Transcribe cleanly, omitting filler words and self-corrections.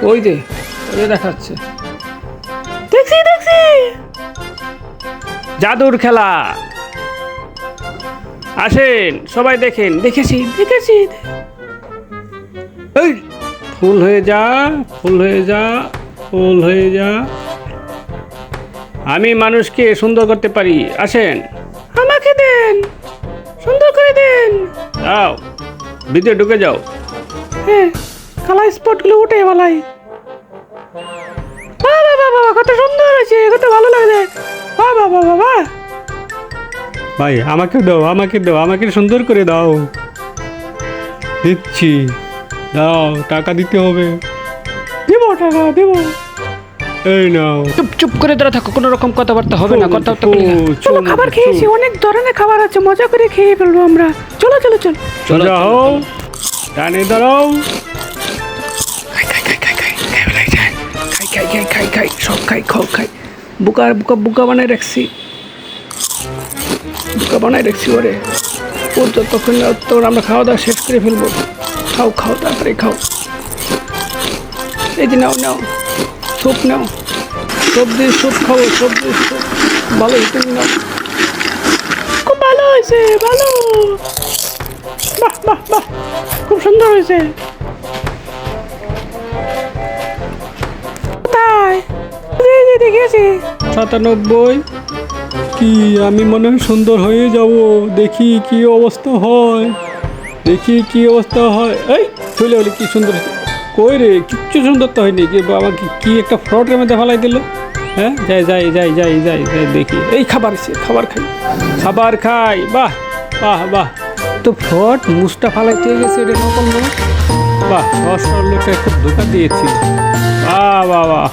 ওই যে দেখাচ্ছে, দেখছি দেখছি। জাদুর খেলা। আসেন সবাই দেখেন। দেখেছি দেখেছি। এই ফুল হয়ে যা, ফুল হয়ে যা, ফুল হয়ে যা। আমি মানুষকে সুন্দর করতে পারি। আসেন। আমাকে দেন, সুন্দর করে দেন। যাও, ভিতরে ঢুকে যাও। হ্যাঁ, কালার স্পটগুলো উঠে বলাই। বাবা বাবা, কত সুন্দর হয়েছে, কত ভালো লাগছে। বাবা বাবা বাবা। ভাই আমাকে দাও, আমাকে দাও, আমাকে সুন্দর করে দাও। দিচ্ছি, দাও, টাকা দিতে হবে। দেবো টাকা, দেবো। এই নাও। চুপ চুপ করে দাঁড়া থাকো, কোনো রকম কথাবার্তা হবে না, কথাবার্তা বলি না। চলো, খাবার খেয়েছি, অনেক ধরনের খাবার আছে, মজা করে খেয়ে ফেলবো আমরা। চলো চলো চলো। সোজা হও, ডানে দাঁড়াও। খাই খাই খাই খাই খাই খাই বেলায় যায়। খাই খাই খাই খাই খাই সব খাই, খাও খাই। বুকা বুকা বুকা বানায় রাখছি, বুকা বানায় রাখছি ওরে। ও যতক্ষণ না তোর আমরা খাওয়া দাওয়া শেষ করে ফেলবো। খাও খাও, তাড়াতাড়ি খাও। এই যে নাও নাও, স্যুপ নাও, সবজির স্যুপ খাও, সবজির স্যুপ। ভালো তুমি নাও। খুব ভালো হয়েছে, ভালো। বাহ বাহ বাহ, খুব সুন্দর হয়েছে। কোথায়? দেখেছি 97। কি আমি মনে হয় সুন্দর হয়ে যাব। দেখি কি অবস্থা হয়, দেখি কি অবস্থা হয়। এই চলে হলে কি সুন্দর হয়েছে। কই রে, কিচ্ছু সুন্দর তো হয়নি। যে আমাকে কি একটা ফ্রডের মধ্যে ফেলাই দিল। হ্যাঁ, যাই যাই যাই যাই যাই যাই দেখি। এই খাবার এসে, খাবার খাই। খাবার খাই। বাহ বাহ বাহ, তো ফ্রড মুসটা ফালাইতে গেছে। এটা নকল লোক। বাহ, সহজ সরল লোকটা খুব ধোকা দিয়েছি। বাহ বাহ বাহ,